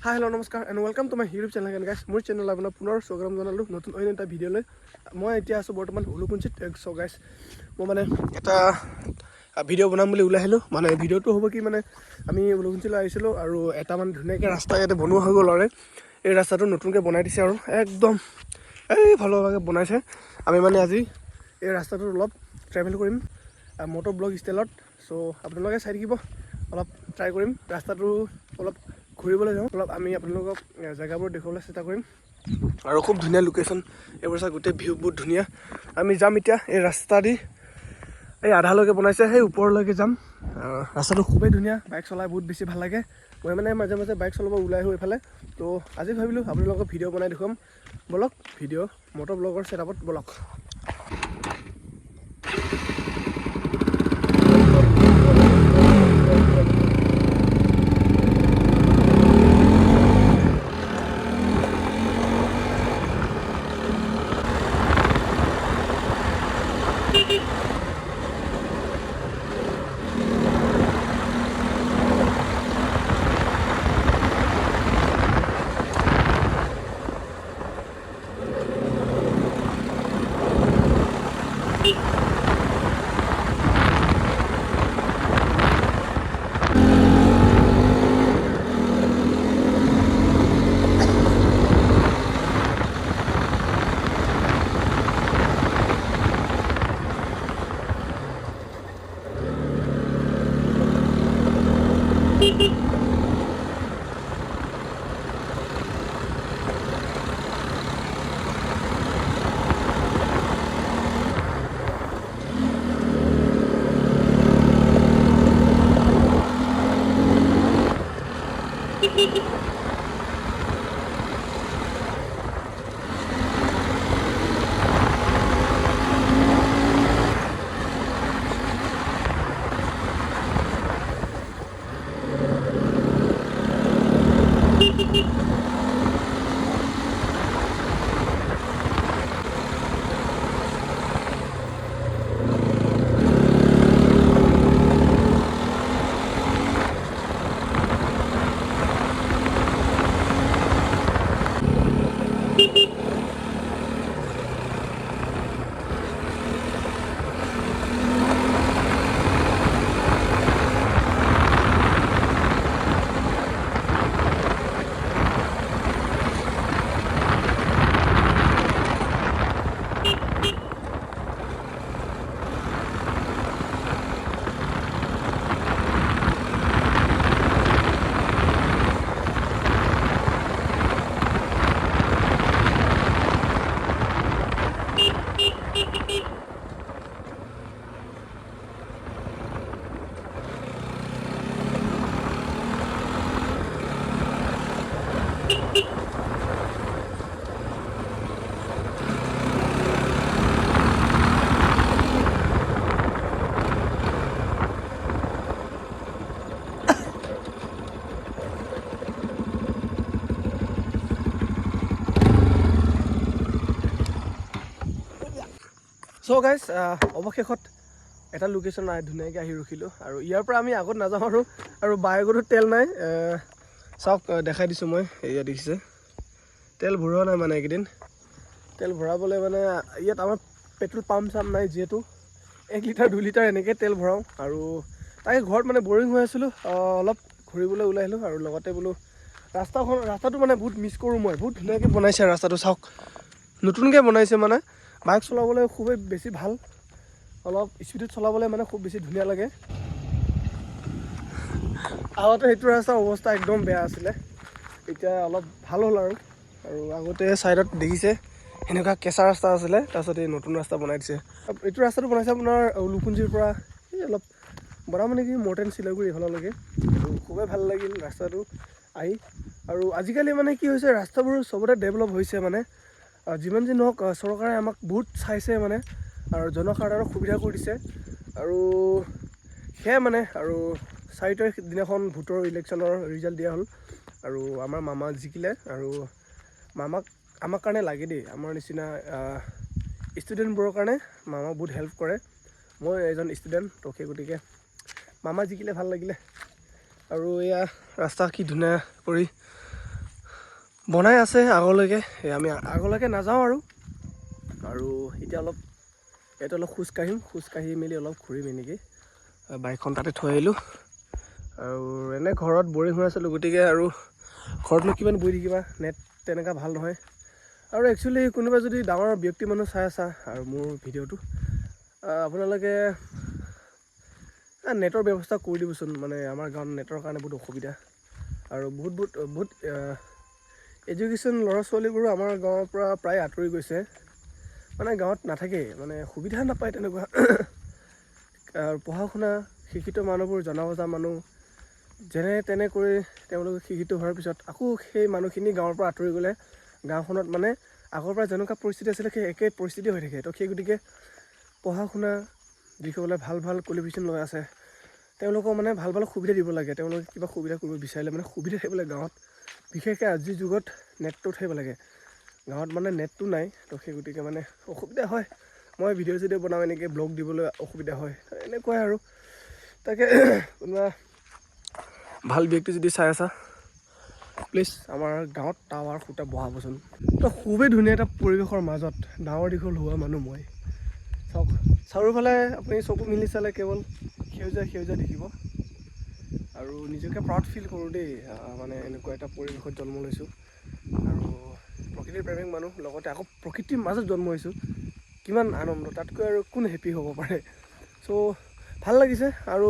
Hi hello' নমস্কাৰ and welcome to my YouTube channel and গাইছ মোৰ চেনেল আপোনাৰ পুনৰ স্বাগতম জনালোঁ নতুন অন্য এটা ভিডিঅ'লৈ। মই এতিয়া আছোঁ বৰ্তমান উলুকুঞ্চিত। চ' গাইছ মই মানে এটা ভিডিঅ' বনাম বুলি ওলাই আহিলোঁ। মানে ভিডিঅ'টো হ'ব কি মানে আমি উলুকুঞ্চিলৈ আহিছিলোঁ আৰু এটা মানে ধুনীয়াকৈ ৰাস্তা ইয়াতে বনোৱা হৈ গ'ল আৰু এই ৰাস্তাটো নতুনকৈ বনাই দিছে আৰু একদম ভালভাৱে বনাইছে। আমি মানে আজি এই ৰাস্তাটোত অলপ ট্ৰেভেল কৰিম মটৰ ব্লগ ষ্টাইলত। চ' আপোনালোকে চাই থাকিব, অলপ ট্ৰাই কৰিম ৰাস্তাটো অলপ ঘূৰিবলৈ যাওঁ, অলপ আমি আপোনালোকক জেগাবোৰ দেখুৱাবলৈ চেষ্টা কৰিম আৰু খুব ধুনীয়া লোকেশ্যন এইবোৰ চাই, গোটেই ভিউ বহুত ধুনীয়া। আমি যাম এতিয়া এই ৰাস্তা দি, এই আধালৈকে বনাইছে, সেই ওপৰলৈকে যাম। ৰাস্তাটো খুবেই ধুনীয়া, বাইক চলাই বহুত বেছি ভাল লাগে। মই মানে মাজে মাজে বাইক চলাব ওলাই আহোঁ এইফালে। তো আজি ভাবিলোঁ আপোনালোকক ভিডিঅ' বনাই দেখুৱাম, বলক ভিডিঅ' মটৰ ব্লগৰ ছেটআপত বলক। চ' গাইজ অৱশেষত এটা লোকেশ্যন ধুনীয়াকৈ আহি ৰখিলোঁ আৰু ইয়াৰ পৰা আমি আগত নাযাওঁ আৰু বাইকতো তেল নাই। চাওক দেখাই দিছোঁ মই, এয়া দেখিছে তেল ভৰোৱা নাই মানে এইকেইদিন। তেল ভৰাবলৈ মানে ইয়াত আমাৰ পেট্ৰল পাম্প চাম্প নাই, যিহেতু 1 লিটাৰ 2 লিটাৰ এনেকৈ তেল ভৰাওঁ। আৰু তাকে ঘৰত মানে বৰিং হৈ আছিলোঁ, অলপ ঘূৰিবলৈ ওলাই আহিলোঁ আৰু লগতে বোলো ৰাস্তাটো মানে বহুত মিছ কৰোঁ মই। বহুত ধুনীয়াকৈ বনাইছে ৰাস্তাটো, চাওক নতুনকৈ বনাইছে মানে বাইক চলাবলৈ খুবেই বেছি ভাল, অলপ স্পীডত চলাবলৈ মানে খুব বেছি ধুনীয়া লাগে। আগতে সেইটো ৰাস্তাৰ অৱস্থা একদম বেয়া আছিলে, এতিয়া অলপ ভাল হ'ল আৰু আগতে ছাইডত দেখিছে সেনেকুৱা কেঁচা ৰাস্তা আছিলে, তাৰপিছত এই নতুন ৰাস্তা বনাই দিছে। এইটো ৰাস্তাটো বনাইছে আপোনাৰ উলুকুঞ্চিৰ পৰা এই অলপ বৰা মানে কি মৰ্টেন চিলাগুৰি এইফাললৈকে। আৰু খুবেই ভাল লাগিল ৰাস্তাটো আহি। আৰু আজিকালি মানে কি হৈছে, ৰাস্তাবোৰ চবতে ডেভেলপ হৈছে মানে, যিমান যি নহওক চৰকাৰে আমাক বহুত চাইছে মানে, আৰু জনসাধাৰণক সুবিধা কৰি দিছে। আৰু সেয়াই মানে, আৰু 4 তাৰিখ দিনাখন ভোটৰ ইলেকশ্যনৰ ৰিজাল্ট দিয়া হ'ল আৰু আমাৰ মামা জিকিলে। আৰু আমাক কাৰণে লাগে দেই, আমাৰ নিচিনা ষ্টুডেণ্টবোৰৰ কাৰণে মামাক বহুত হেল্প কৰে। মই এজন ষ্টুডেণ্ট, তো সেই গতিকে মামা জিকিলে ভাল লাগিলে। আৰু এয়া ৰাস্তা কি ধুনীয়া কৰি বনাই আছে আগলৈকে আমি আগলৈকে নাযাওঁ আৰু এতিয়া অলপ ইয়াতে অলপ খোজকাঢ়ি মেলি অলপ ঘূৰিম এনেকৈ বাইকখন তাতে থৈ আহিলোঁ আৰু এনে ঘৰত বৰিং হৈ আছিলোঁ গতিকে আৰু ঘৰতনো কিমান বহি থাকিবা নেট তেনেকুৱা ভাল নহয় আৰু একচুৱেলি কোনোবা যদি ডাঙৰ ব্যক্তি মানুহ চাই আছা আৰু মোৰ ভিডিঅ'টো আপোনালোকে নেটৰ ব্যৱস্থা কৰি দিবচোন মানে আমাৰ গাঁৱত নেটৰ কাৰণে বহুত অসুবিধা আৰু বহুত এডুকেশ্যন ল'ৰা ছোৱালীবোৰো আমাৰ গাঁৱৰ পৰা প্ৰায় আঁতৰি গৈছে মানে গাঁৱত নাথাকেই মানে সুবিধা নাপায় তেনেকুৱা আৰু পঢ়া শুনা শিক্ষিত মানুহবোৰ জনা বুজা মানুহ যেনে তেনে কৰি তেওঁলোকে শিক্ষিত হোৱাৰ পিছত আকৌ সেই মানুহখিনি গাঁৱৰ পৰা আঁতৰি গ'লে গাঁওখনত মানে আগৰ পৰা যেনেকুৱা পৰিস্থিতি আছিলে সেই একে পৰিস্থিতি হৈ থাকে তো সেই গতিকে পঢ়া শুনা যিসকলে ভাল কোৱালিফিকেশ্যন লৈ আছে তেওঁলোকক মানে ভাল সুবিধা দিব লাগে তেওঁলোকে কিবা সুবিধা কৰিব বিচাৰিলে মানে সুবিধা থাকিব লাগে গাঁৱত বিশেষকৈ আজিৰ যুগত নেটটো থাকিব লাগে গাঁৱত মানে নেটটো নাই তো সেই গতিকে মানে অসুবিধা হয় মই ভিডিঅ' চিডিঅ' বনাওঁ এনেকৈ ব্লগ দিবলৈ অসুবিধা হয় এনেকুৱাই আৰু তাকে কোনোবা ভাল ব্যক্তি যদি চাই আছা প্লিজ আমাৰ গাঁৱত টাৱাৰ খুটা বহাবচোন তো খুবেই ধুনীয়া এটা পৰিৱেশৰ মাজত ডাঙৰ দীঘল হোৱা মানুহ মই চাওক চাৰিওফালে আপুনি চকু মেলি চালে কেৱল সেউজীয়া দেখিব আৰু নিজকে প্ৰাউড ফিল কৰোঁ দেই মানে এনেকুৱা এটা পৰিৱেশত জন্ম লৈছোঁ আৰু প্ৰকৃতিৰ প্ৰেমিক মানুহ লগতে আকৌ প্ৰকৃতিৰ মাজত জন্ম হৈছোঁ কিমান আনন্দ তাতকৈ আৰু কোন হেপী হ'ব পাৰে চ' ভাল লাগিছে আৰু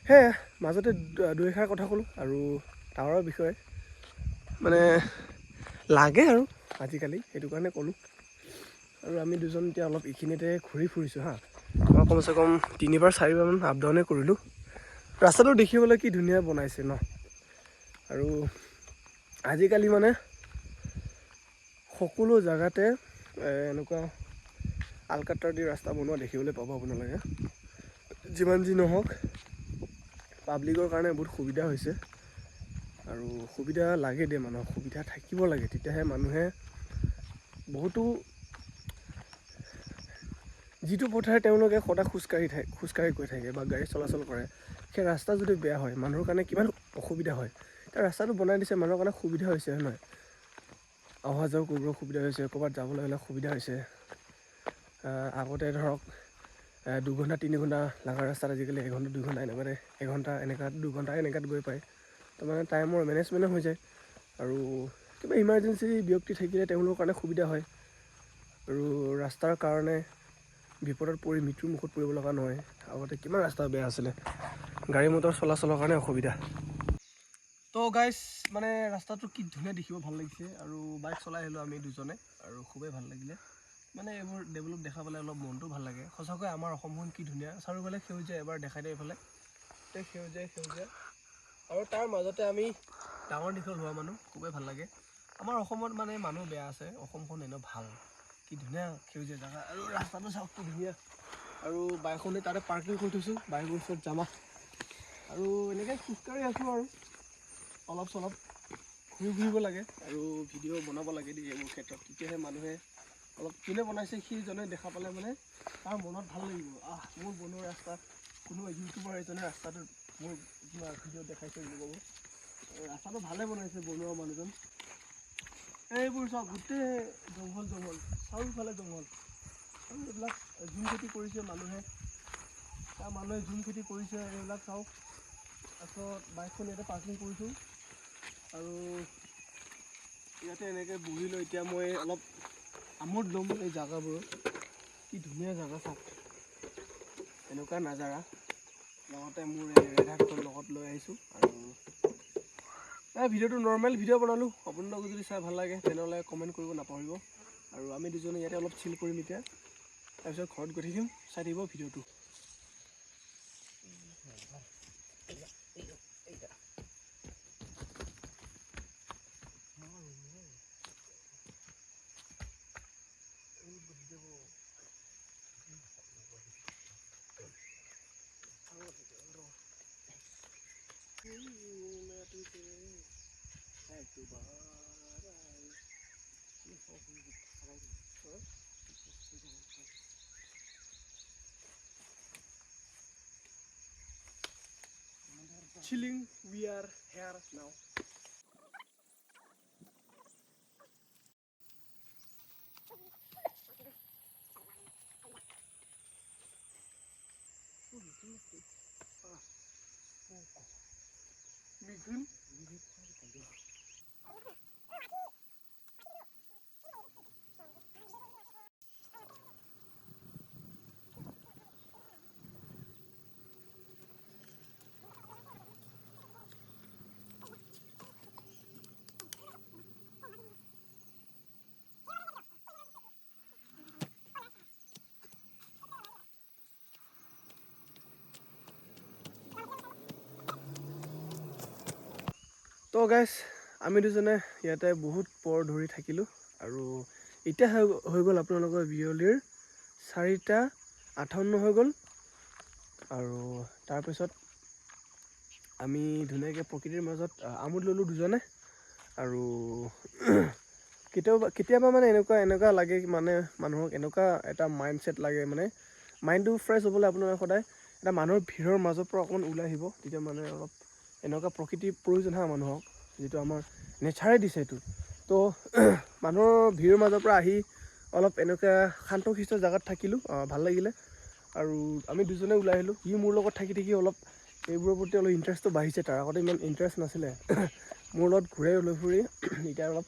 সেয়ে মাজতে দুই এষাৰ কথা ক'লোঁ আৰু টাৱাৰৰ বিষয়ে মানে লাগে আৰু আজিকালি সেইটো কাৰণে ক'লোঁ আৰু আমি দুজন এতিয়া অলপ এইখিনিতে ঘূৰি ফুৰিছোঁ হা মই কমচে কম 3-4বাৰমান আপ ডাউনে কৰিলোঁ ৰাস্তাটো দেখিবলৈ কি ধুনীয়া বনাইছে ন আৰু আজিকালি মানে সকলো জেগাতে এনেকুৱা আলকাট্ৰা দি ৰাস্তা বনোৱা দেখিবলৈ পাব আপোনালোকে যিমান যি নহওক পাব্লিকৰ কাৰণে বহুত সুবিধা হৈছে আৰু সুবিধা লাগে দেই মানুহক সুবিধা থাকিব লাগে তেতিয়াহে মানুহে বহুতো যিটো পথেৰে তেওঁলোকে সদায় খোজকাঢ়ি গৈ থাকে বা গাড়ী চলাচল কৰে সেই ৰাস্তা যদি বেয়া হয় মানুহৰ কাৰণে কিমান অসুবিধা হয় এতিয়া ৰাস্তাটো বনাই দিছে মানুহৰ কাৰণে সুবিধা হৈছে হয় নহয় অহা যোৱা কৰিব সুবিধা হৈছে ক'ৰবাত যাবলৈ হ'লে সুবিধা হৈছে আগতে ধৰক 2 ঘণ্টা 3 ঘণ্টা লগা ৰাস্তাত আজিকালি 1 ঘণ্টা 2 ঘণ্টা এনেকুৱাতে এঘণ্টা এনেকুৱা 2 ঘণ্টা এনেকুৱাত গৈ পায় তো মানে টাইমৰ মেনেজমেণ্টো হৈ যায় আৰু কিবা ইমাৰ্জেঞ্চি ব্যক্তি থাকিলে তেওঁলোকৰ কাৰণে সুবিধা হয় আৰু ৰাস্তাৰ কাৰণে বিপদত পৰি মৃত্যুৰ মুখত পৰিব লগা নহয় আগতে কিমান ৰাস্তা বেয়া আছিলে গাড়ী মটৰ চলাচলৰ কাৰণে অসুবিধা তো গাইজ মানে ৰাস্তাটো কি ধুনীয়া দেখিব ভাল লাগিছে আৰু বাইক চলাই আহিলোঁ আমি দুজনে আৰু খুবেই ভাল লাগিলে মানে এইবোৰ ডেভেলপ দেখা পালে অলপ মনটো ভাল লাগে সঁচাকৈ আমাৰ অসমখন কি ধুনীয়া চাৰিওফালে সেউজীয়া এবাৰ দেখাই দিয়ে এইফালে সেউজীয়া আৰু তাৰ মাজতে আমি ডাঙৰ দীঘল হোৱা মানুহ খুবেই ভাল লাগে আমাৰ অসমত মানে মানুহ বেয়া আছে অসমখন এনেও ভাল কি ধুনীয়া সেউজীয়া জেগা আৰু ৰাস্তাটো চাওক কি ধুনীয়া আৰু বাইকখনে তাতে পাৰ্কিং কৰি থৈছোঁ বাইকৰ ওচৰত যামা আৰু এনেকৈ খোজকাঢ়ি আছোঁ আৰু অলপ চলপ ঘূৰিব লাগে আৰু ভিডিঅ' বনাব লাগে দেই এইবোৰ ক্ষেত্ৰত তেতিয়াহে মানুহে অলপ কোনে বনাইছে সিজনে দেখা পালে মানে তাৰ মনত ভাল লাগিব মোৰ বনোৱা ৰাস্তা কোনোবা ইউটিউবাৰ এজনে ৰাস্তাটোত মোৰ কিবা ভিডিঅ' দেখাইছে বুলি ক'ব ৰাস্তাটো ভালে বনাইছে বনোৱা মানুহজন এইবোৰ চাওক গোটেই জংঘল চাৰিওফালে জংঘল আৰু এইবিলাক ঝুম খেতি কৰিছে মানুহে ঝুম খেতি কৰিছে এইবিলাক চাওক তাৰপিছত বাইকখন ইয়াতে পাৰ্কিং কৰিছোঁ আৰু ইয়াতে এনেকৈ বহি লৈ এতিয়া মই অলপ আমোদ ল'ম এই জেগাবোৰত কি ধুনীয়া জেগা চাওক এনেকুৱা নাজাৰা লগতে মোৰ এই ৰেডাৰখন লগত লৈ আহিছোঁ আৰু ভিডিঅ'টো নৰ্মেল ভিডিঅ' বনালোঁ আপোনালোকে যদি চাই ভাল লাগে তেনেহ'লে কমেণ্ট কৰিব নাপাহৰিব আৰু আমি দুজনে ইয়াতে অলপ চিল কৰিম এতিয়া তাৰপিছত ঘৰত গৈ থাকিম চাই থাকিব ভিডিঅ'টো Chilling, we are here now. তো গাইজ আমি দুজনে ইয়াতে বহুত পৰ ধৰি থাকিলোঁ আৰু এতিয়া হৈ গ'ল আপোনালোকৰ বিয়লিৰ 4:58 হৈ গ'ল আৰু তাৰপিছত আমি ধুনীয়াকৈ প্ৰকৃতিৰ মাজত আমোদ ল'লোঁ দুজনে আৰু কেতিয়াবা মানে এনেকুৱা লাগে মানে মানুহক এনেকুৱা এটা মাইণ্ডছেট লাগে মানে মাইণ্ডটো ফ্ৰেছ হ'বলৈ আপোনালোকে সদায় এটা মানুহৰ ভিৰৰ মাজৰ পৰা অকণমান ওলাই আহিব তেতিয়া মানে অলপ এনেকুৱা প্ৰকৃতিৰ প্ৰয়োজন হয় মানুহক যিটো আমাৰ নেচাৰে দিছে এইটো তো মানুহৰ ভিৰৰ মাজৰ পৰা আহি অলপ এনেকুৱা শান্তশিষ্ট জেগাত থাকিলোঁ ভাল লাগিলে আৰু আমি দুজনে ওলাই আহিলোঁ সি মোৰ লগত থাকি অলপ এইবোৰৰ প্ৰতি অলপ ইণ্টাৰেষ্টটো বাঢ়িছে তাৰ আগতে ইমান ইণ্টাৰেষ্ট নাছিলে মোৰ লগত ঘূৰাই লৈ ফুৰি এতিয়া অলপ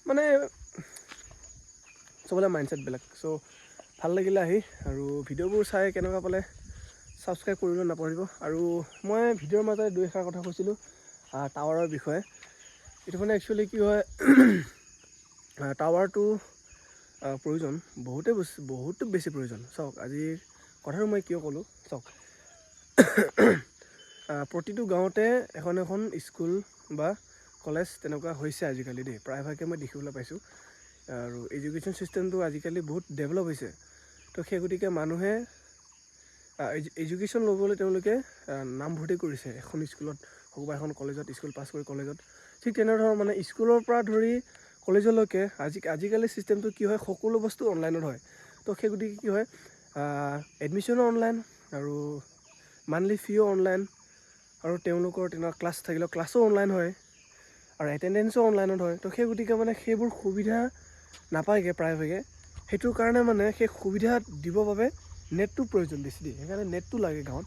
মানে চবলে মাইণ্ডছেট বেলেগ চ' ভাল লাগিলে আহি আৰু ভিডিঅ'বোৰ চাই কেনেকুৱা পালে ছাবস্ক্ৰাইব কৰিবলৈ নাপাহৰিব আৰু মই ভিডিঅ'ৰ মাজতে দুই এষাৰ কথা কৈছিলোঁ টাৱাৰৰ বিষয়ে এইটো মানে একচুৱেলি কি হয় টাৱাৰটো প্ৰয়োজন বহুত বেছি প্ৰয়োজন চাওক আজিৰ কথাটো মই কিয় ক'লোঁ চাওক প্ৰতিটো গাঁৱতে এখন স্কুল বা কলেজ তেনেকুৱা হৈছে আজিকালি দেই প্ৰায়ভাগে মই দেখিবলৈ পাইছোঁ আৰু এডুকেশ্যন ছিষ্টেমটো আজিকালি বহুত ডেভেলপ হৈছে তো সেই গতিকে মানুহে এডুকেশ্যন ল'বলৈ তেওঁলোকে নামভৰ্তি কৰিছে এখন স্কুলত হওক বা এখন কলেজত স্কুল পাছ কৰি কলেজত ঠিক তেনেধৰণৰ মানে স্কুলৰ পৰা ধৰি কলেজলৈকে আজিকালি ছিষ্টেমটো কি হয় সকলো বস্তু অনলাইনত হয় তো সেই গতিকে কি হয় এডমিশ্যনো অনলাইন আৰু মান্থলি ফিও অনলাইন আৰু তেওঁলোকৰ তেনেকুৱা ক্লাছ থাকিলেও ক্লাছো অনলাইন হয় আৰু এটেণ্ডেঞ্চো অনলাইনত হয় তো সেই গতিকে মানে সেইবোৰ সুবিধা নাপায়গৈ প্ৰায়ভাগে সেইটোৰ কাৰণে মানে সেই সুবিধা দিবৰ বাবে নেটটো প্ৰয়োজন বেছি দিয়ে সেইকাৰণে নেটটো লাগে গাঁৱত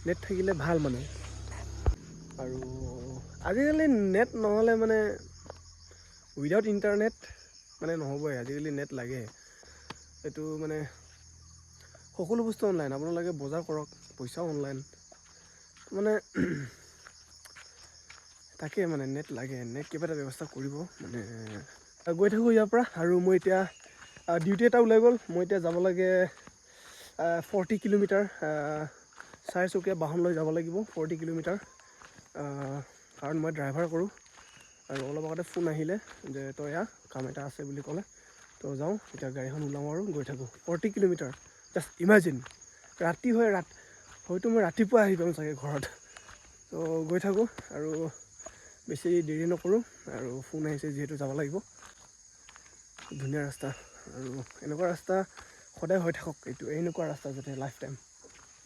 নেট থাকিলে ভাল মানে আৰু আজিকালি নেট নহ'লে মানে উইদাউট ইণ্টাৰনেট মানে নহ'বই আজিকালি নেট লাগে এইটো মানে সকলো বস্তু অনলাইন আপোনালোকে বজাৰ কৰক পইচাও অনলাইন মানে তাকে মানে নেট লাগে নেট কিবা এটা ব্যৱস্থা কৰিব মানে গৈ থাকোঁ ইয়াৰ পৰা আৰু মই এতিয়া ডিউটি এটা ওলাই গ'ল মই এতিয়া যাব লাগে 40 কিলোমিটাৰ চাৰিচকীয়া বাহন লৈ যাব লাগিব 40 কিলোমিটাৰ কাৰণ মই ড্ৰাইভাৰ কৰোঁ আৰু অলপ আগতে ফোন আহিলে যে তই কাম এটা আছে বুলি ক'লে তো যাওঁ এতিয়া গাড়ীখন ওলাওঁ আৰু গৈ থাকোঁ 40 কিলোমিটাৰ জাষ্ট ইমাজিন ৰাতি হয় হয়তো মই ৰাতিপুৱা আহি পাম চাগে ঘৰত তো গৈ থাকোঁ আৰু বেছি দেৰি নকৰোঁ আৰু ফোন আহিছে যিহেতু যাব লাগিব ধুনীয়া ৰাস্তা আৰু এনেকুৱা ৰাস্তা সদায় হৈ থাকক এনেকুৱা ৰাস্তা যাতে লাইফ টাইম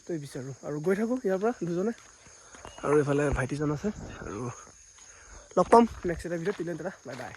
তই বিচাৰোঁ আৰু গৈ থাকোঁ ইয়াৰ পৰা দুজনে আৰু এইফালে ভাইটিজন আছে আৰু লগ পাম নেক্সট এটা ভিডিঅ'ত তিলেন দাদা বাই বাই